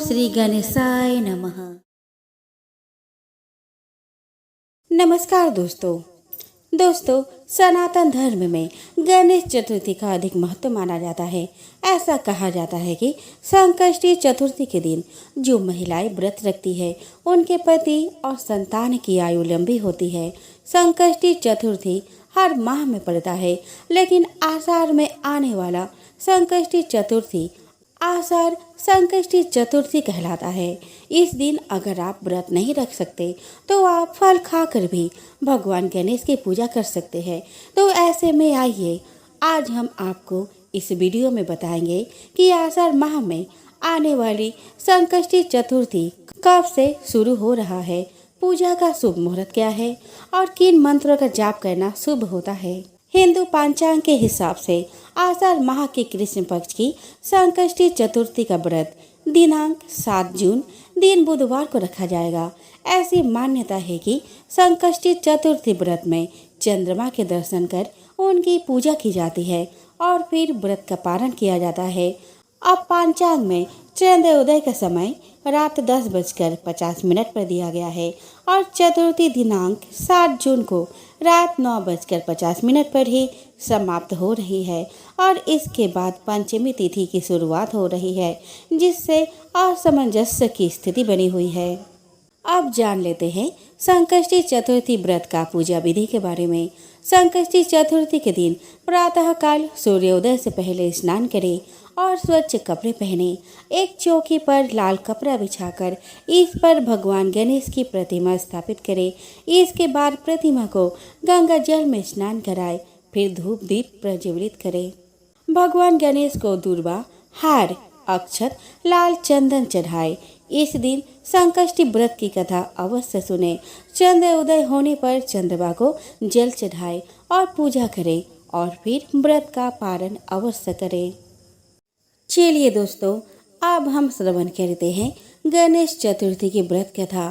श्री गणेशाय नमः। नमस्कार दोस्तों, सनातन धर्म में गणेश चतुर्थी का अधिक महत्व माना जाता है। ऐसा कहा जाता है कि संकष्टी चतुर्थी के दिन जो महिलाएं व्रत रखती है उनके पति और संतान की आयु लंबी होती है। संकष्टी चतुर्थी हर माह में पड़ता है, लेकिन आषाढ़ में आने वाला संकष्टी चतुर्थी आषाढ़ संकष्टी चतुर्थी कहलाता है। इस दिन अगर आप व्रत नहीं रख सकते तो आप फल खाकर भी भगवान गणेश की पूजा कर सकते हैं। तो ऐसे में आइए आज हम आपको इस वीडियो में बताएंगे कि आषाढ़ माह में आने वाली संकष्टी चतुर्थी कब से शुरू हो रहा है, पूजा का शुभ मुहूर्त क्या है और किन मंत्रों का जाप करना शुभ होता है। हिंदू पंचांग के हिसाब से आषाढ़ माह के कृष्ण पक्ष की संकष्टी चतुर्थी का व्रत दिनांक 7 जून दिन बुधवार को रखा जाएगा। ऐसी मान्यता है कि संकष्टी चतुर्थी व्रत में चंद्रमा के दर्शन कर उनकी पूजा की जाती है और फिर व्रत का पारण किया जाता है। अब पंचांग में चंद्रोदय का समय रात 10:50 पर दिया गया है और चतुर्थी दिनांक 7 जून को रात 9:50 पर ही समाप्त हो रही है और इसके बाद पंचमी तिथि की शुरुआत हो रही है, जिससे असमंजस्य की स्थिति बनी हुई है। अब जान लेते हैं संकष्टी चतुर्थी व्रत का पूजा विधि के बारे में। संकष्टी चतुर्थी के दिन प्रातः काल सूर्योदय से पहले स्नान करें और स्वच्छ कपड़े पहने। एक चौकी पर लाल कपड़ा बिछाकर इस पर भगवान गणेश की प्रतिमा स्थापित करें। इसके बाद प्रतिमा को गंगा जल में स्नान कराएं, फिर धूप दीप प्रज्वलित करें। भगवान गणेश को दूर्वा, हार, अक्षत, लाल चंदन चढ़ाए। इस दिन संकष्टी व्रत की कथा अवश्य सुने। चंद्रोदय होने पर चंद्रमा को जल चढ़ाए और पूजा करें और फिर व्रत का पारण अवश्य करें। चलिए दोस्तों, अब हम श्रवण करते हैं गणेश चतुर्थी की व्रत कथा।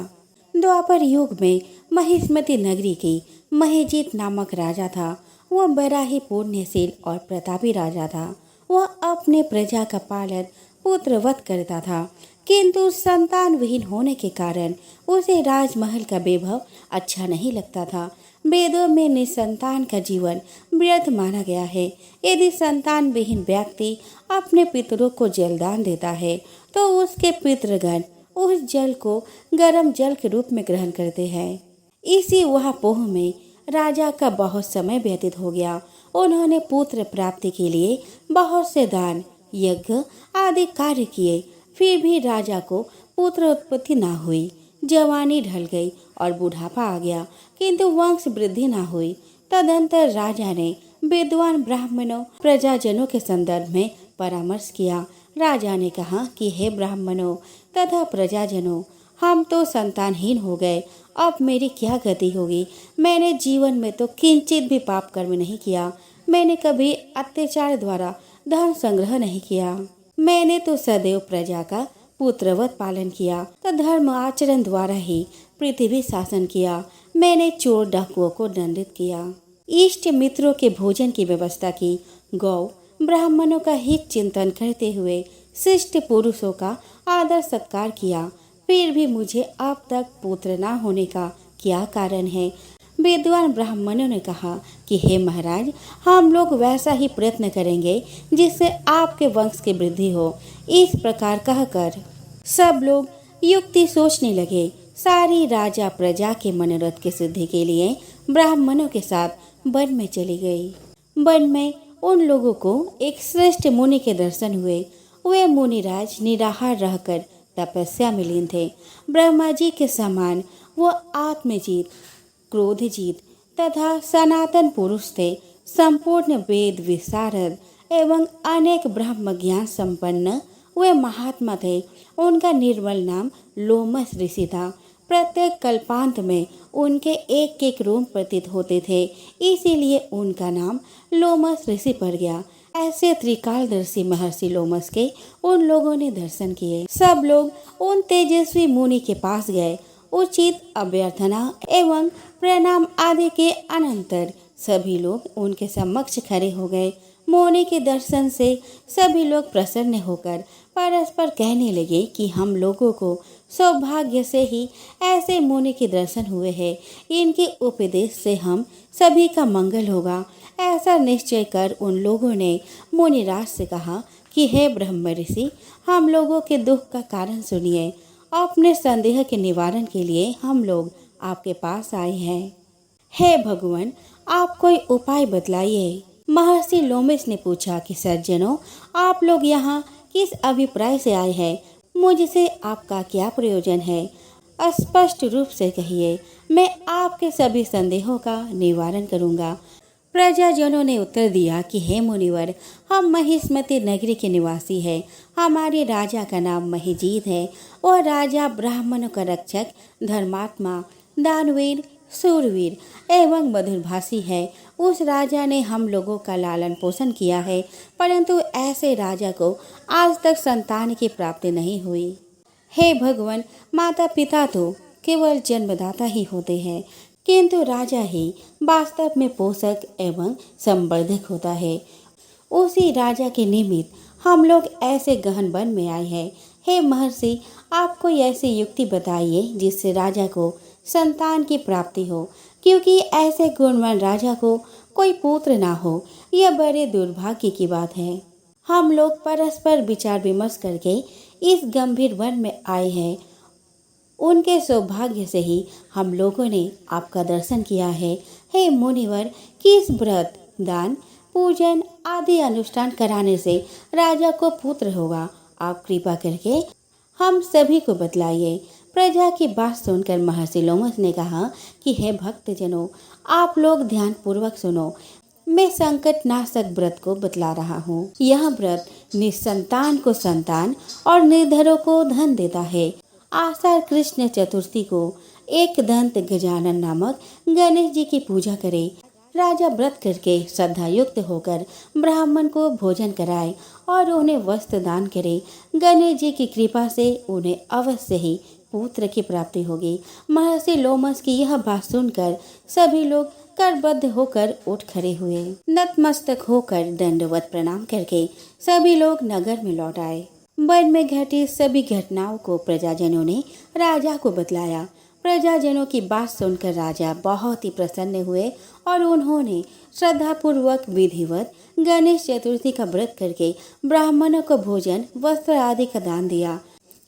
द्वापर युग में महिष्मती नगरी की महीजीत नामक राजा था। वह बड़ा ही पुण्यशील और प्रतापी राजा था। वह अपने प्रजा का पालन पुत्रवत करता था, किंतु संतान विहीन होने के कारण उसे राजमहल का वैभव अच्छा नहीं लगता था। वेदों में निसंतान का जीवन व्यर्थ माना गया है। यदि संतान विहीन व्यक्ति अपने पितरों को जलदान देता है तो उसके पितृगण उस जल को गर्म जल के रूप में ग्रहण करते हैं। इसी वह पोह में राजा का बहुत समय व्यतीत हो गया। उन्होंने पुत्र प्राप्ति के लिए बहुत से दान, यज्ञ आदि कार्य किए, फिर भी राजा को पुत्र उत्पत्ति न हुई। जवानी ढल गई और बुढ़ापा आ गया, किंतु वंश वृद्धि न हुई। तदंतर राजा ने विद्वान ब्राह्मणों प्रजाजनों के संदर्भ में परामर्श किया। राजा ने कहा कि हे ब्राह्मणों तथा प्रजाजनों, हम तो संतानहीन हो गए, अब मेरी क्या गति होगी। मैंने जीवन में तो किंचित भी पाप कर्म नहीं किया। मैंने कभी अत्याचार द्वारा धन संग्रह नहीं किया। मैंने तो सदैव प्रजा का पुत्रवत पालन किया, तो धर्म आचरण द्वारा ही पृथ्वी शासन किया। मैंने चोर डाकुओं को दंडित किया, इष्ट मित्रों के भोजन की व्यवस्था की, गौ ब्राह्मणों का हित चिंतन करते हुए शिष्ट पुरुषों का आदर सत्कार किया। फिर भी मुझे अब तक पुत्र न होने का क्या कारण है। विद्वान ब्राह्मणों ने कहा कि हे महाराज, हम लोग वैसा ही प्रयत्न करेंगे जिससे आपके वंश की वृद्धि हो। इस प्रकार कहकर सब लोग युक्ति सोचने लगे। सारी राजा प्रजा के मनोरथ की सिद्धि के लिए ब्राह्मणों के साथ वन में चली गई। वन में उन लोगों को एक श्रेष्ठ मुनि के दर्शन हुए। वे मुनिराज निराहार रहकर तपस्या में लीन थे। ब्रह्मा जी के समान वो आत्मजीत, क्रोधजीत तथा सनातन पुरुष थे। संपूर्ण वेद विशारद एवं अनेक ब्रह्म ज्ञान संपन्न वे महात्मा थे। उनका निर्मल नाम लोमस ऋषि था। प्रत्येक कल्पांत में उनके एक एक रूप प्रतीत होते थे, इसीलिए उनका नाम लोमस ऋषि पड़ गया। ऐसे त्रिकालदर्शी महर्षि लोमस के उन लोगों ने दर्शन किए। सब लोग उन तेजस्वी मुनि के पास गए। उचित अभ्यर्थना एवं प्रणाम आदि के अनंतर सभी लोग उनके समक्ष खड़े हो गए। मुनि के दर्शन से सभी लोग प्रसन्न होकर परस्पर कहने लगे कि हम लोगों को सौभाग्य से ही ऐसे मुनि के दर्शन हुए हैं। इनके उपदेश से हम सभी का मंगल होगा। ऐसा निश्चय कर उन लोगों ने मुनिराज से कहा कि हे ब्रह्म ऋषि, हम लोगों के दुख का कारण सुनिए। अपने संदेह के निवारण के लिए हम लोग आपके पास आए हैं। हे भगवान, आप कोई उपाय बतलाइए। महर्षि लोमश ने पूछा कि सज्जनों, आप लोग यहाँ किस अभिप्राय से आए हैं? मुझसे आपका क्या प्रयोजन है? स्पष्ट रूप से कहिए, मैं आपके सभी संदेहों का निवारण करूँगा। प्रजाजनों ने उत्तर दिया कि हे मुनिवर, हम महिष्मती नगरी के निवासी हैं। हमारे राजा का नाम महिजीत है। वह राजा ब्राह्मणों का रक्षक, धर्मात्मा, दानवीर, सूरवीर एवं मधुरभाषी है। उस राजा ने हम लोगों का लालन पोषण किया है, परंतु ऐसे राजा को आज तक संतान की प्राप्ति नहीं हुई। हे भगवान, माता पिता तो केवल जन्मदाता ही होते हैं, किंतु राजा ही वास्तव में पोषक एवं संवर्धक होता है। उसी राजा के निमित्त हम लोग ऐसे गहन वन में आए हैं। हे महर्षि, आप कोई ऐसी युक्ति बताइए जिससे राजा को संतान की प्राप्ति हो, क्योंकि ऐसे गुणवान राजा को कोई पुत्र ना हो, यह बड़े दुर्भाग्य की बात है। हम लोग परस्पर विचार विमर्श करके इस गंभीर वन में आए हैं। उनके सौभाग्य से ही हम लोगों ने आपका दर्शन किया है। हे मुनिवर, किस व्रत, दान, पूजन आदि अनुष्ठान कराने से राजा को पुत्र होगा? आप कृपा करके हम सभी को बतलाइए। प्रजा की बात सुनकर महर्षि लोमश ने कहा कि हे भक्तजनों, आप लोग ध्यान पूर्वक सुनो। मैं संकट नाशक व्रत को बतला रहा हूँ। यह व्रत निसंतान को संतान और निर्धरों को धन देता है। आषाढ़ कृष्ण चतुर्थी को एक दंत गजानन नामक गणेश जी की पूजा करे। राजा व्रत करके श्रद्धा युक्त होकर ब्राह्मण को भोजन कराए और उन्हें वस्त्र दान करे। गणेश जी की कृपा से उन्हें अवश्य ही पुत्र की प्राप्ति होगी। महर्षि लोमश की यह बात सुनकर सभी लोग करबद्ध होकर उठ खड़े हुए। नतमस्तक होकर दंडवत प्रणाम करके सभी लोग नगर में लौट आए। वन में घटी सभी घटनाओं को प्रजाजनों ने राजा को बतलाया। प्रजाजनों की बात सुनकर राजा बहुत ही प्रसन्न हुए और उन्होंने श्रद्धापूर्वक विधिवत गणेश चतुर्थी का व्रत करके ब्राह्मणों को भोजन, वस्त्र आदि का दान दिया।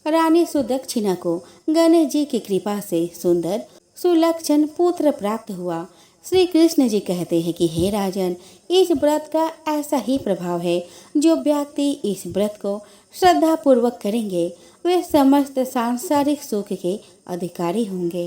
रानी सुदक्षिणा को गणेश जी की कृपा से सुंदर सुलक्षण पुत्र प्राप्त हुआ। श्री कृष्ण जी कहते हैं कि हे राजन, इस व्रत का ऐसा ही प्रभाव है। जो व्यक्ति इस व्रत को श्रद्धा पूर्वक करेंगे वे समस्त सांसारिक सुख के अधिकारी होंगे।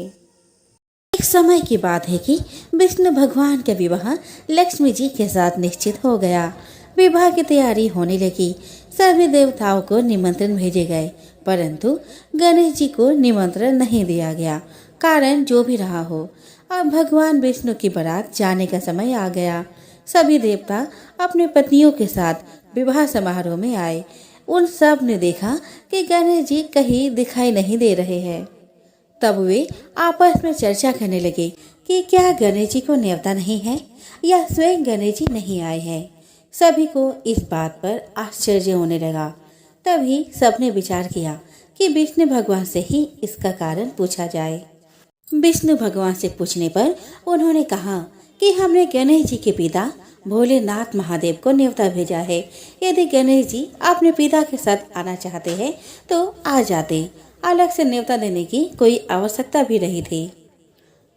एक समय की बात है कि विष्णु भगवान का विवाह लक्ष्मी जी के साथ निश्चित हो गया। विवाह की तैयारी होने लगी। सभी देवताओं को निमंत्रण भेजे गए, परंतु गणेश जी को निमंत्रण नहीं दिया गया। कारण जो भी रहा हो, अब भगवान विष्णु की बारात जाने का समय आ गया। सभी देवता अपने पत्नियों के साथ विवाह समारोह में आए। उन सब ने देखा कि गणेश जी कहीं दिखाई नहीं दे रहे हैं। तब वे आपस में चर्चा करने लगे कि क्या गणेश जी को न्योता नहीं है या स्वयं गणेश जी नहीं आए हैं। सभी को इस बात पर आश्चर्य होने लगा। तभी सबने विचार किया कि विष्णु भगवान से ही इसका कारण पूछा जाए। विष्णु भगवान से पूछने पर उन्होंने कहा कि हमने गणेश जी के पिता भोलेनाथ महादेव को न्योता भेजा है। यदि गणेश जी अपने पिता के साथ आना चाहते हैं तो आ जाते। अलग से न्योता देने की कोई आवश्यकता भी नहीं थी।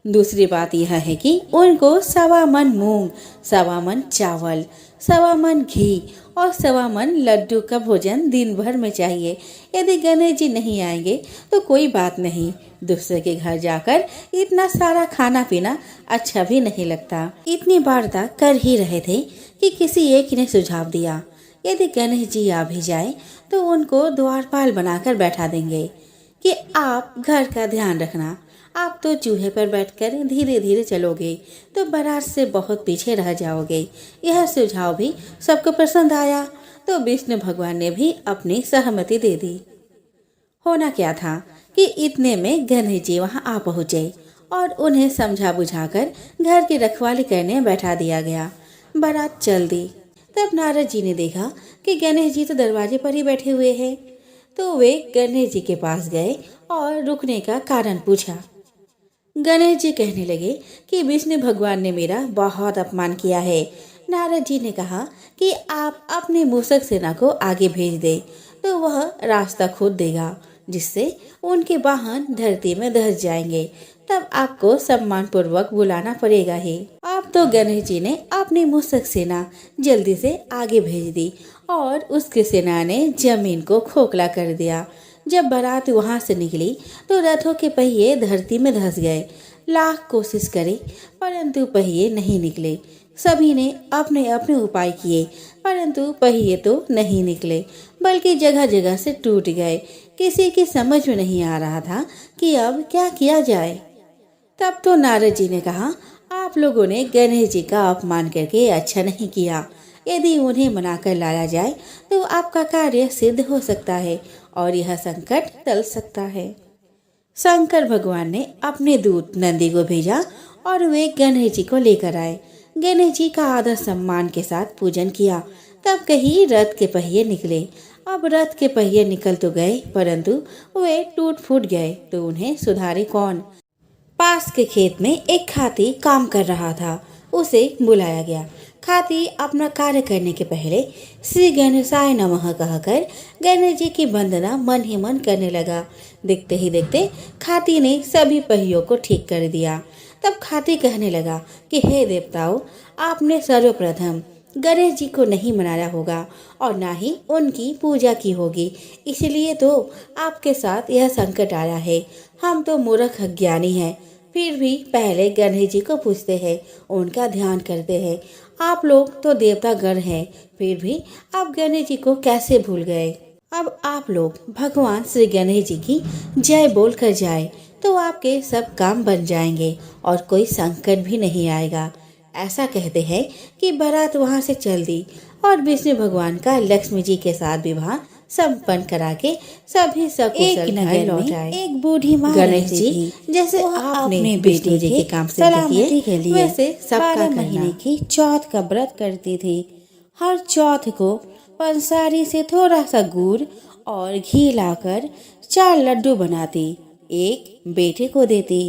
दूसरी बात यह है कि उनको 1.25 मन मूंग, 1.25 मन चावल, 1.25 मन घी और 1.25 मन लड्डू का भोजन दिन भर में चाहिए। यदि गणेश जी नहीं आएंगे तो कोई बात नहीं, दूसरे के घर जाकर इतना सारा खाना पीना अच्छा भी नहीं लगता। इतनी वार्ता कर ही रहे थे कि किसी एक ने सुझाव दिया, यदि गणेश जी आ भी जाए तो उनको द्वारपाल बनाकर बैठा देंगे कि आप घर का ध्यान रखना। आप तो चूहे पर बैठकर धीरे धीरे चलोगे तो बारात से बहुत पीछे रह जाओगे। यह सुझाव भी सबको पसंद आया तो विष्णु भगवान ने भी अपनी सहमति दे दी। होना क्या था कि इतने में गणेश जी वहां आ पहुंचे और उन्हें समझा बुझाकर घर की रखवाली करने बैठा दिया गया। बारात चल दी। तब नारद जी ने देखा कि गणेश जी तो दरवाजे पर ही बैठे हुए हैं। तो वे गणेश जी के पास गए और रुकने का कारण पूछा। गणेश जी कहने लगे कि विष्णु भगवान ने मेरा बहुत अपमान किया है। नारद जी ने कहा कि आप अपने मूषक सेना को आगे भेज दे तो वह रास्ता खोद देगा, जिससे उनके वाहन धरती में धंस जाएंगे। तब आपको सम्मान पूर्वक बुलाना पड़ेगा ही। अब तो गणेश जी ने अपनी मूषक सेना जल्दी से आगे भेज दी और उसकी सेना ने जमीन को खोखला कर दिया। जब बारात वहां से निकली तो रथों के पहिए धरती में धंस गए। लाख कोशिश करी परंतु पहिए नहीं निकले। सभी ने अपने अपने उपाय किए परंतु पहिए तो नहीं निकले, बल्कि जगह जगह से टूट गए। किसी की समझ में नहीं आ रहा था कि अब क्या किया जाए। तब तो नारद जी ने कहा, आप लोगों ने गणेश जी का अपमान करके अच्छा नहीं किया। यदि उन्हें मनाकर लाया जाए तो आपका कार्य सिद्ध हो सकता है और यह संकट टल सकता है। शंकर भगवान ने अपने दूत नंदी को भेजा और वे गणेश जी को लेकर आए। गणेश जी का आदर सम्मान के साथ पूजन किया। तब कहीं रथ के पहिए निकले। अब रथ के पहिए निकल तो गए परंतु वे टूट फूट गए तो उन्हें सुधारे कौन। पास के खेत में एक खाती काम कर रहा था। उसे बुलाया गया। खाती अपना कार्य करने के पहले श्री गणेशाय नमः कहकर गणेश जी की वंदना मन ही मन करने लगा। देखते ही देखते खाती ने सभी पहियों को ठीक कर दिया। तब खाती कहने लगा कि हे देवताओं, आपने सर्वप्रथम गणेश जी को नहीं मनाया होगा और ना ही उनकी पूजा की होगी, इसलिए तो आपके साथ यह संकट आया है। हम तो मूर्ख अज्ञानी हैं, फिर भी पहले गणेश जी को पूजते हैं, उनका ध्यान करते हैं। आप लोग तो देवता गण हैं, फिर भी आप गणेश जी को कैसे भूल गए। अब आप लोग भगवान श्री गणेश जी की जय बोल कर जाए तो आपके सब काम बन जाएंगे और कोई संकट भी नहीं आएगा। ऐसा कहते हैं कि बारात वहां से चल दी और विष्णु भगवान का लक्ष्मी जी के साथ विवाह संपन्न करा के सभी सकुशल घर लौट आए। एक बूढ़ी माँ गणेश जी जैसे आपने विष्णु जी के काम सलामती के लिए वैसे सबका महीने की चौथ का व्रत करती थी। हर चौथ को पंसारी से थोड़ा सा गुड़ और घी लाकर 4 लड्डू बनाती, एक बेटे को देती,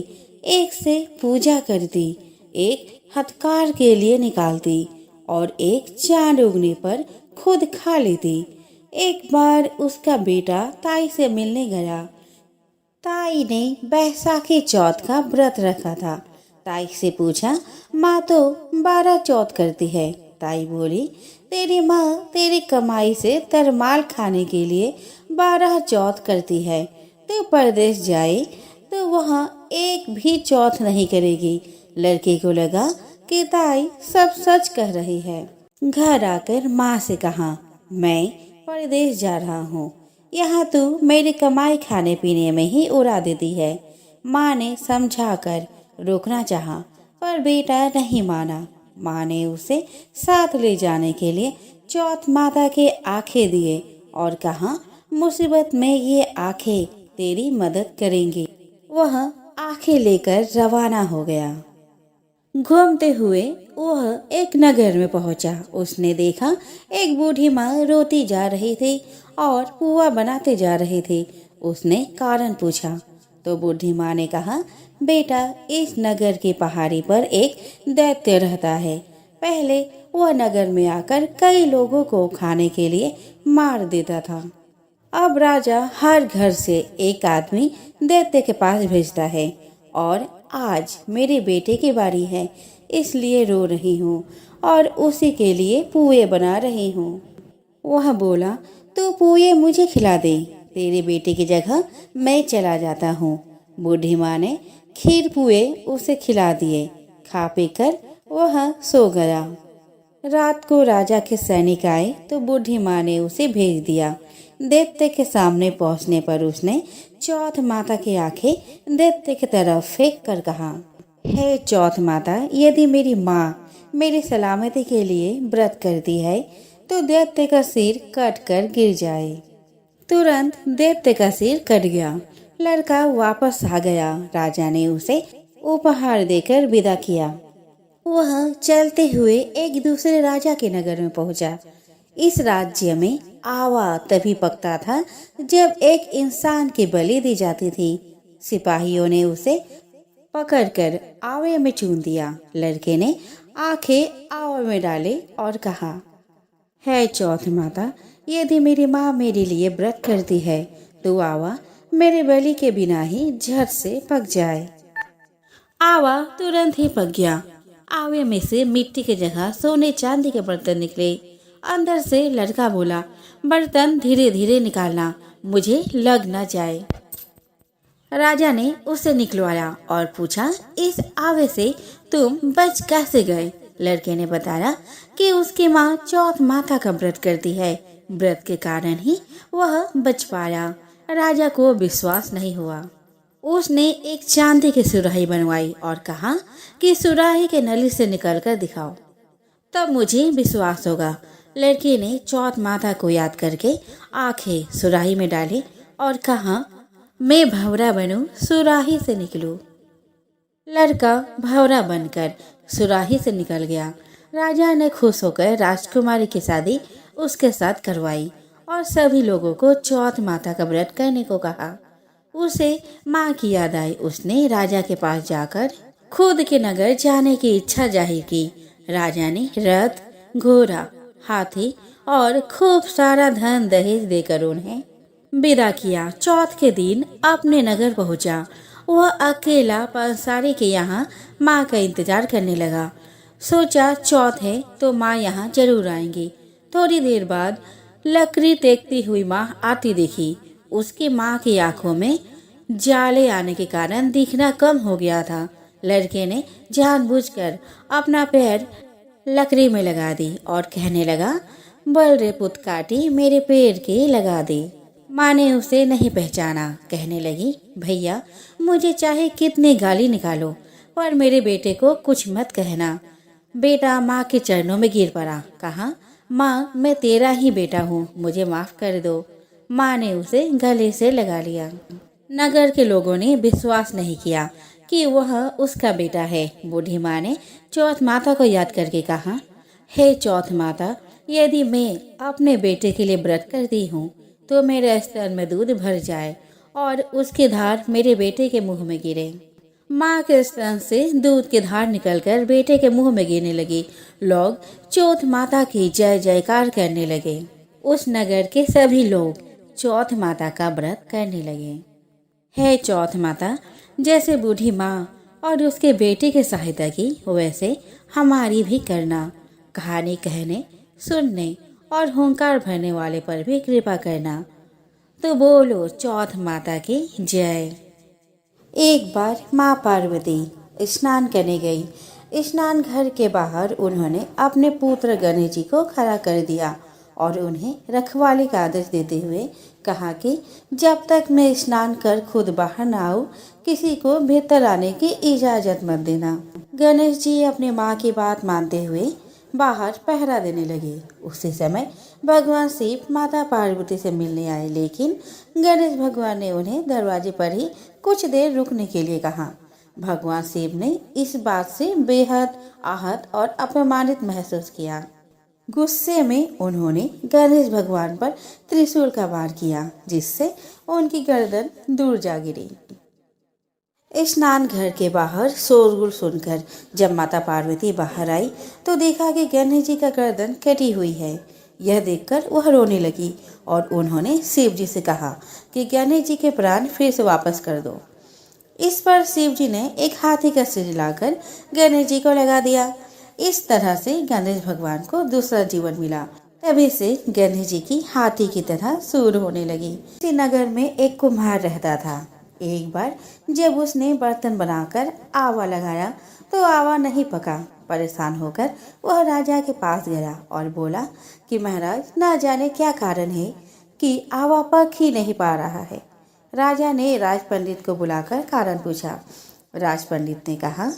एक से पूजा करती, एक हथकार के लिए निकालती और एक चांद उगने पर खुद खा लेती। एक बार उसका बेटा ताई से मिलने गया। ताई ने बैसाखी चौथ का व्रत रखा था। ताई से पूछा, माँ तो 12 चौथ करती है। ताई बोली, तेरी माँ तेरी कमाई से तरमाल खाने के लिए 12 चौथ करती है। तो परदेश जाए तो वहाँ एक भी चौथ नहीं करेगी। लड़के को लगा कि ताई सब सच कह रही है। घर आकर माँ से कहा, मैं परदेश जा रहा हूँ, यहाँ तू मेरी कमाई खाने पीने में ही उड़ा देती है। माँ ने समझाकर रोकना चाहा पर बेटा नहीं माना। माँ ने उसे साथ ले जाने के लिए चौथ माता के आंखें दिए और कहा, मुसीबत में ये आंखें तेरी मदद करेंगी। वह आंखें लेकर रवाना हो गया। घूमते हुए वह एक नगर में पहुंचा। उसने देखा एक बूढ़ी माँ रोती जा रही थी और पुआ बनाते जा रही थी। उसने कारण पूछा तो बूढ़ी माँ ने कहा, बेटा इस नगर की पहाड़ी पर एक दैत्य रहता है। पहले वह नगर में आकर कई लोगों को खाने के लिए मार देता था। अब राजा हर घर से एक आदमी दैत्य के पास भेजता है और आज मेरे बेटे की बारी है, इसलिए रो रही हूँ और उसी के लिए पुए बना रही हूँ। वह बोला, तो पुए मुझे खिला दे, तेरे बेटे की जगह मैं चला जाता हूँ। बूढ़ी माँ ने खीर पुए उसे खिला दिए। खा पी कर वह सो गया। रात को राजा के सैनिक आए तो बूढ़ी माँ ने उसे भेज दिया। दैत्य के सामने पहुंचने पर उसने चौथ माता की आंखें दैत्य की तरफ फेंक कर कहा, हे चौथ माता, यदि मेरी माँ मेरी सलामती के लिए व्रत करती है तो दैत्य का सिर कट कर गिर जाए। तुरंत दैत्य का सिर कट गया। लड़का वापस आ गया। राजा ने उसे उपहार देकर विदा किया। वह चलते हुए एक दूसरे राजा के नगर में पहुंचा। इस राज्य में आवा तभी पकता था जब एक इंसान की बलि दी जाती थी। सिपाहियों ने उसे पकड़कर आवे में चून दिया। लड़के ने आंखें आवा में डाले और कहा, है चौथ माता, यदि मेरी माँ मेरे लिए व्रत करती है तो आवा मेरे बलि के बिना ही झट से पक जाए। आवा तुरंत ही पक गया। आवे में से मिट्टी की जगह सोने चांदी के बर्तन निकले। अंदर से लड़का बोला, बर्तन धीरे धीरे निकालना, मुझे लग न जाए। राजा ने उसे निकलवाया और पूछा, इस आवे से तुम बच कैसे गए? लड़के ने बताया कि उसकी माँ चौथ माता का व्रत करती है, व्रत के कारण ही वह बच पाया। राजा को विश्वास नहीं हुआ। उसने एक चांदी की सुराही बनवाई और कहा कि सुराही के नली से निकल कर दिखाओ, तब मुझे विश्वास होगा। लड़के ने चौथ माता को याद करके आंखें सुराही में डाली और कहा, मैं भंवरा बनूं, सुराही से निकलूं। लड़का भंवरा बनकर सुराही से निकल गया। राजा ने खुश होकर राजकुमारी की शादी उसके साथ करवाई और सभी लोगों को चौथ माता का व्रत करने को कहा। उसे माँ की याद आई। उसने राजा के पास जाकर खुद के नगर जाने की इच्छा जाहिर की। राजा ने रथ, घोड़ा, हाथी और खूब सारा धन दहेज देकर उन्हें विदा किया। चौथ के दिन अपने नगर पहुंचा। वह अकेला पंसारी के यहाँ माँ का इंतजार करने लगा। सोचा चौथ है तो माँ यहाँ जरूर आएंगी। थोड़ी देर बाद लकड़ी टेकती हुई माँ आती दिखी। उसकी माँ की आंखों में जाले आने के कारण दिखना कम हो गया था। लड़के ने जानबूझकर अपना पैर लकड़ी में लगा दी और कहने लगा, बल रे पुत काटी मेरे पैर के लगा दी। माँ ने उसे नहीं पहचाना। कहने लगी, भैया मुझे चाहे कितने गाली निकालो पर मेरे बेटे को कुछ मत कहना। बेटा माँ के चरणों में गिर पड़ा। कहा, माँ मैं तेरा ही बेटा हूँ, मुझे माफ कर दो। माँ ने उसे गले से लगा लिया। नगर के लोगों ने विश्वास नहीं किया कि वह उसका बेटा है। बूढ़ी माँ ने चौथ माता को याद करके कहा, हे चौथ माता, यदि मैं अपने बेटे के लिए व्रत करती हूँ तो मेरे स्तन में दूध भर जाए और उसकी धार मेरे बेटे के मुंह में गिरे। माँ के स्तन से दूध की धार निकलकर बेटे के मुंह में गिरने लगी। लोग चौथ माता की जय जयकार करने लगे। उस नगर के सभी लोग चौथ माता का व्रत करने लगे। हे चौथ माता, जैसे बूढ़ी माँ और उसके बेटे की सहायता की वैसे हमारी भी करना। कहानी कहने, सुनने और हुंकार भरने वाले पर भी कृपा करना। तो बोलो चौथ माता की जय। एक बार माँ पार्वती स्नान करने गई। स्नान घर के बाहर उन्होंने अपने पुत्र गणेश जी को खड़ा कर दिया और उन्हें रखवाली का आदेश देते हुए कहा कि जब तक मैं स्नान कर खुद बाहर न आऊं, किसी को भीतर आने की इजाजत मत देना। गणेश जी अपनी माँ की बात मानते हुए बाहर पहरा देने लगे। उसी समय भगवान शिव माता पार्वती से मिलने आए, लेकिन गणेश भगवान ने उन्हें दरवाजे पर ही कुछ देर रुकने के लिए कहा। भगवान शिव ने इस बात से बेहद आहत और अपमानित महसूस किया। गुस्से में उन्होंने गणेश भगवान पर त्रिशूल का वार किया, जिससे उनकी गर्दन दूर जा गिरी। स्नान घर के बाहर शोरगुल सुनकर जब माता पार्वती बाहर आई तो देखा कि गणेश जी का गर्दन कटी हुई है। यह देखकर वह रोने लगी और उन्होंने शिव जी से कहा कि गणेश जी के प्राण फिर से वापस कर दो। इस पर शिव जी ने एक हाथी का सिर लाकर गणेश जी को लगा दिया। इस तरह से गणेश भगवान को दूसरा जीवन मिला। तभी से गणेश जी की हाथी की तरह सूर होने लगी। इसी नगर में एक कुम्हार रहता था। एक बार जब उसने बर्तन बनाकर आवा लगाया तो आवा नहीं पका। परेशान होकर वह राजा के पास गया और बोला कि महाराज, ना जाने क्या कारण है कि आवा पक ही नहीं पा रहा है। राजा ने राज पंडित को बुलाकर कारण पूछा। राज पंडित ने कहा,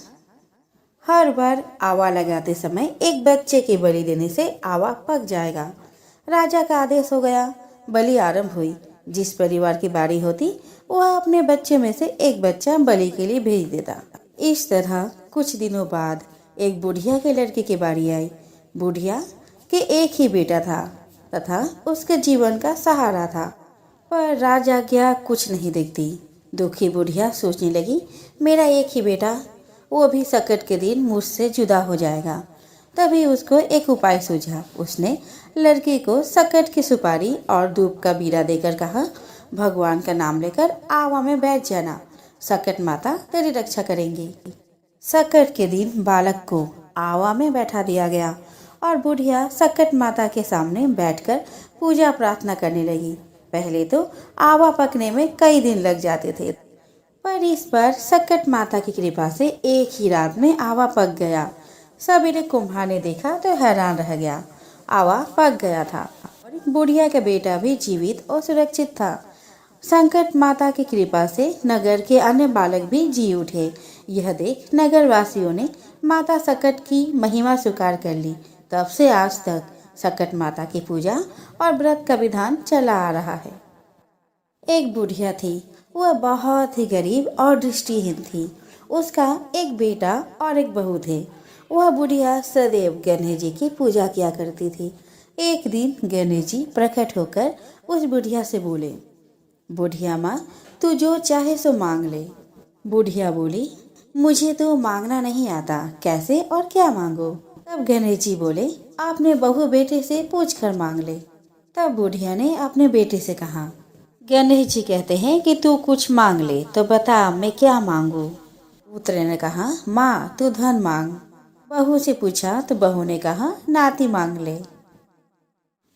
हर बार आवा लगाते समय एक बच्चे की बलि देने से आवा पक जाएगा। राजा का आदेश हो गया। बलि आरंभ हुई। जिस परिवार की बारी होती वह अपने बच्चे में से एक बच्चा बलि के लिए भेज देता। इस तरह कुछ दिनों बाद एक बुढ़िया के लड़के की बारी आई। बुढ़िया के एक ही बेटा था। तथा उसके जीवन का सहारा था। पर राजआज्ञा कुछ नहीं दिखती। दुखी बुढ़िया सोचने लगी, मेरा एक ही बेटा, वो भी संकट के दिन मुझसे जुदा हो जाएगा। तभी उसको एक उपाय सूझा। उसने लड़की को संकट की सुपारी और धूप का बीड़ा देकर कहा, भगवान का नाम लेकर आवा में बैठ जाना, संकट माता तेरी रक्षा करेंगी। संकट के दिन बालक को आवा में बैठा दिया गया और बुढ़िया संकट माता के सामने बैठकर पूजा प्रार्थना करने लगी। पहले तो आवा पकने में कई दिन लग जाते थे, पर इस बार संकट माता की कृपा से एक ही रात में आवा पक गया। सवेरे कुम्हार ने देखा तो हैरान रह गया। आवा पक गया था और बुढ़िया का बेटा भी जीवित और सुरक्षित था। संकट माता की कृपा से नगर के अन्य बालक भी जी उठे। यह देख नगर वासियों ने माता संकट की महिमा स्वीकार कर ली। तब से आज तक संकट माता की पूजा और व्रत का विधान चला आ रहा है। एक बुढ़िया थी, वह बहुत ही गरीब और दृष्टिहीन थी। उसका एक बेटा और एक बहू थे। वह बुढ़िया सदैव गणेश जी की पूजा किया करती थी। एक दिन गणेश जी प्रकट होकर उस बुढ़िया से बोले, बुढ़िया माँ, तू जो चाहे सो मांग ले। बुढ़िया बोली, मुझे तो मांगना नहीं आता, कैसे और क्या मांगो। तब गणेश जी बोले, आपने बहू बेटे से पूछ कर मांग ले। तब बुढ़िया ने अपने बेटे से कहा, गणेश जी कहते हैं कि तू कुछ मांग ले, तो बता मैं क्या मांगू। पुत्र ने कहा, माँ तू धन मांग। बहू से पूछा तो बहू ने कहा, नाती मांग ले।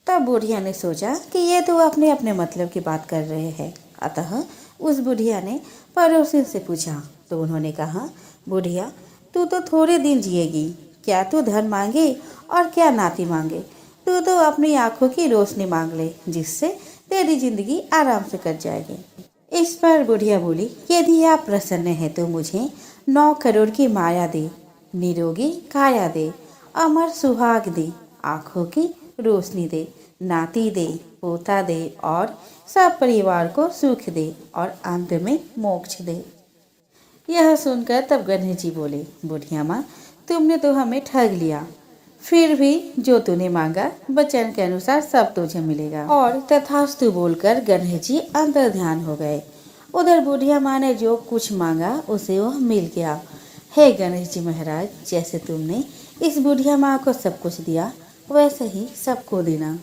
तब बुढ़िया ने सोचा कि ये तो अपने अपने मतलब की बात कर रहे हैं। अतः उस बुढ़िया ने पड़ोसी से पूछा तो उन्होंने कहा, बुढ़िया तू तो थोड़े दिन जिएगी, क्या तू धन मांगे और क्या नाती मांगे। तू तो अपनी आंखों की रोशनी मांग ले, जिससे तेरी जिंदगी आराम से कट जाएगी। इस पर बुढ़िया बोली, यदि आप प्रसन्न हैं तो मुझे 9 करोड़ की माया दे, निरोगी काया दे, अमर सुहाग दे, आंखों की रोशनी दे, नाती दे, पोता दे और सब परिवार को सुख दे और अंत में मोक्ष दे। यह सुनकर तब गणेश जी बोले, बुढ़िया माँ, तुमने तो हमें ठग लिया। फिर भी जो तूने मांगा वचन के अनुसार सब तुझे मिलेगा। और तथास्तु बोलकर गणेश जी अंतर ध्यान हो गए। उधर बुढ़िया माँ ने जो कुछ मांगा उसे वह मिल गया। हे गणेश जी महाराज, जैसे तुमने इस बुढ़िया माँ को सब कुछ दिया, वैसे ही सबको देना।